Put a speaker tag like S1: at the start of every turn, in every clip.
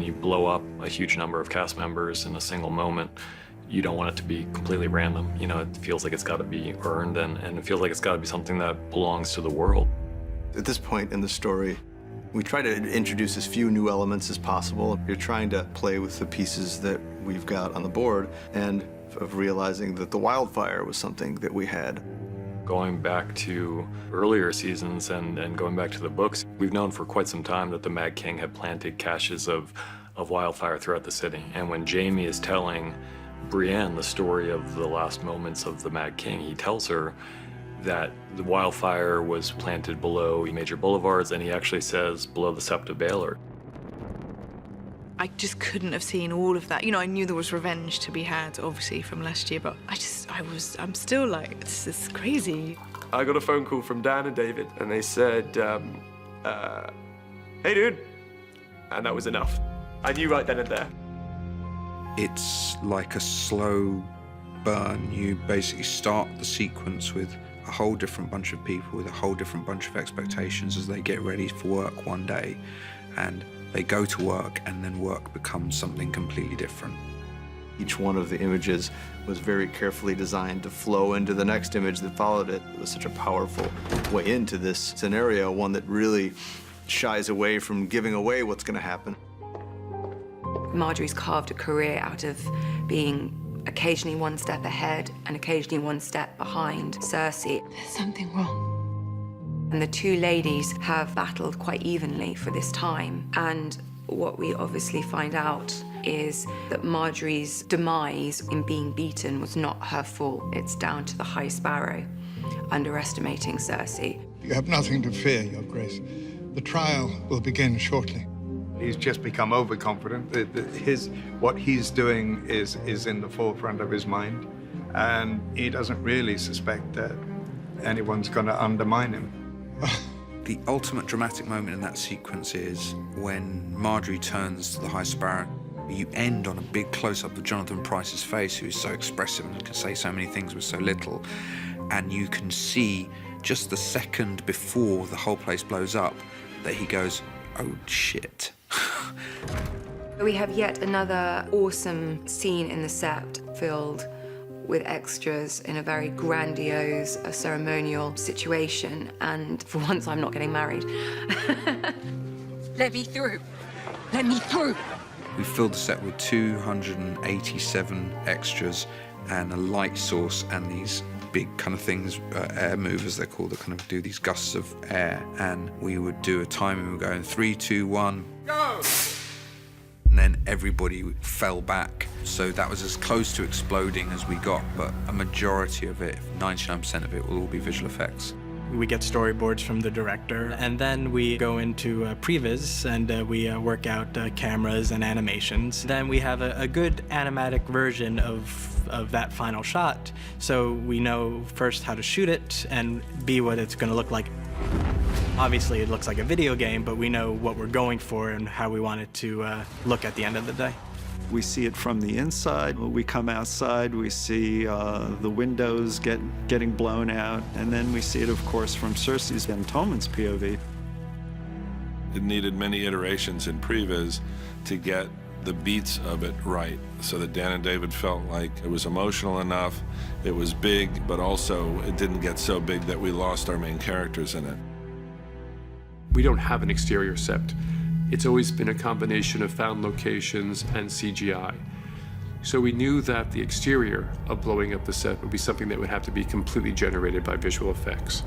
S1: you blow up a huge number of cast members in a single moment, you don't want it to be completely random. You know, it feels like it's got to be earned, and it feels like it's got to be something that belongs to the world.
S2: At this point in the story, we try to introduce as few new elements as possible. You're trying to play with the pieces that we've got on the board, and of realizing that the wildfire was something that we had.
S1: Going back to earlier seasons and going back to the books, we've known for quite some time that the Mad King had planted caches of wildfire throughout the city. And when Jamie is telling Brienne the story of the last moments of the Mad King, he tells her that the wildfire was planted below major boulevards, and he actually says below the Sept of Baelor.
S3: I just couldn't have seen all of that. You know, I knew there was revenge to be had, obviously, from last year, but I'm still like, this is crazy.
S4: I got a phone call from Dan and David, and they said, hey, dude. And that was enough. I knew right then and there.
S5: It's like a slow burn. You basically start the sequence with a whole different bunch of people with a whole different bunch of expectations as they get ready for work one day, and they go to work, and then work becomes something completely different.
S2: Each one of the images was very carefully designed to flow into the next image that followed it. It was such a powerful way into this scenario, one that really shies away from giving away what's going to happen.
S6: Marjorie's carved a career out of being occasionally one step ahead and occasionally one step behind Cersei.
S3: There's something wrong.
S6: And the two ladies have battled quite evenly for this time. And what we obviously find out is that Marjorie's demise in being beaten was not her fault. It's down to the High Sparrow underestimating Cersei.
S7: You have nothing to fear, Your Grace. The trial will begin shortly.
S8: He's just become overconfident. What he's doing is in the forefront of his mind, and he doesn't really suspect that anyone's going to undermine him.
S5: The ultimate dramatic moment in that sequence is when Marjorie turns to the High Sparrow. You end on a big close-up of Jonathan Pryce's face, who is so expressive and can say so many things with so little, and you can see just the second before the whole place blows up that he goes, oh shit.
S6: We have yet another awesome scene in the Sept filled with extras in a very grandiose, ceremonial situation, and for once I'm not getting married.
S3: Let me through. Let me through.
S5: We filled the set with 287 extras and a light source and these big kind of things, air movers they're called, that kind of do these gusts of air. And we would do a timing, we would go in 3, 2, 1, go! And then everybody fell back. So that was as close to exploding as we got, but a majority of it, 99% of it, will all be visual effects.
S9: We get storyboards from the director, and then we go into previs, and we work out cameras and animations. Then we have a good animatic version of that final shot, so we know first how to shoot it, and B, what it's going to look like. Obviously, it looks like a video game, but we know what we're going for and how we want it to look at the end of the day.
S10: We see it from the inside. When we come outside, we see the windows getting blown out, and then we see it, of course, from Cersei's and Tommen's POV.
S11: It needed many iterations in previs to get the beats of it right, so that Dan and David felt like it was emotional enough, it was big, but also it didn't get so big that we lost our main characters in it.
S12: We don't have an exterior Sept. It's always been a combination of found locations and CGI. So we knew that the exterior of blowing up the set would be something that would have to be completely generated by visual effects.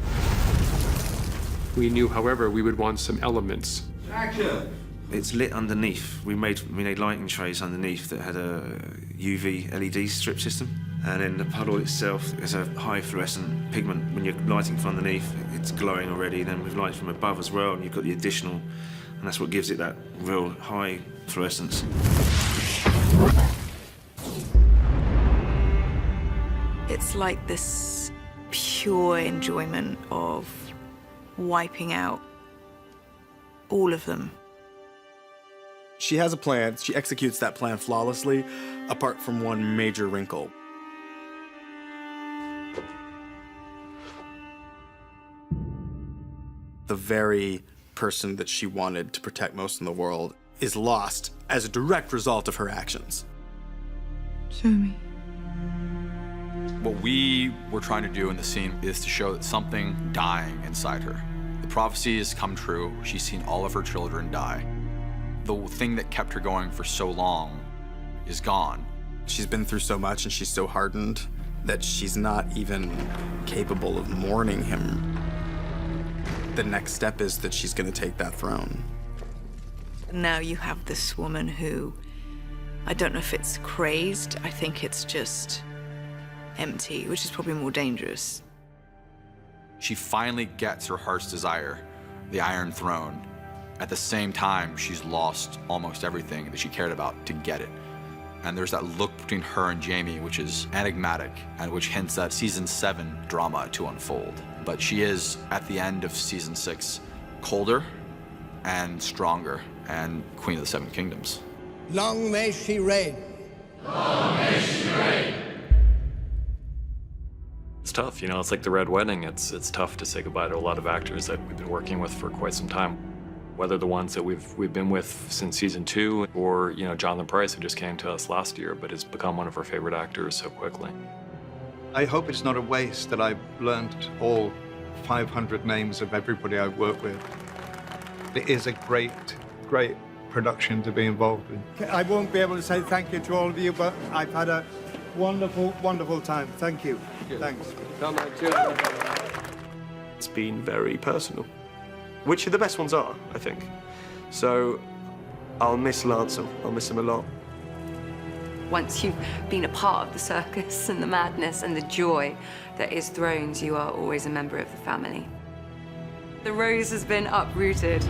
S12: We knew, however, we would want some elements.
S13: Action! It's lit underneath. We made lighting trays underneath that had a UV LED strip system. And in the puddle itself, there's a high fluorescent pigment. When you're lighting from underneath, it's glowing already. Then with light from above as well, and you've got the additional, and that's what gives it that real high fluorescence.
S3: It's like this pure enjoyment of wiping out all of them.
S14: She has a plan. She executes that plan flawlessly, apart from one major wrinkle. The very person that she wanted to protect most in the world is lost as a direct result of her actions.
S3: Show me.
S15: What we were trying to do in the scene is to show that something dying inside her. The prophecy has come true. She's seen all of her children die. The thing that kept her going for so long is gone.
S14: She's been through so much and she's so hardened that she's not even capable of mourning him. The next step is that she's going to take that throne.
S3: Now you have this woman who, I don't know if it's crazed, I think it's just empty, which is probably more dangerous.
S15: She finally gets her heart's desire, the Iron Throne. At the same time, she's lost almost everything that she cared about to get it. And there's that look between her and Jaime, which is enigmatic and which hints at season 7 drama to unfold. But she is, at the end of season 6, colder and stronger and Queen of the Seven Kingdoms.
S16: Long may she reign.
S1: Long may she reign. It's tough, you know, it's like the Red Wedding. It's tough to say goodbye to a lot of actors that we've been working with for quite some time. Whether the ones that we've been with since season 2 or, you know, Jonathan Pryce, who just came to us last year, but has become one of our favorite actors so quickly.
S8: I hope it's not a waste that I've learned all 500 names of everybody I've worked with. It is a great, great production to be involved in.
S7: I won't be able to say thank you to all of you, but I've had a wonderful, wonderful time. Thank you. Thanks.
S4: It's been very personal, which the best ones are, I think. So I'll miss Lancel. I'll miss him a lot.
S6: Once you've been a part of the circus and the madness and the joy that is Thrones, you are always a member of the family. The rose has been uprooted.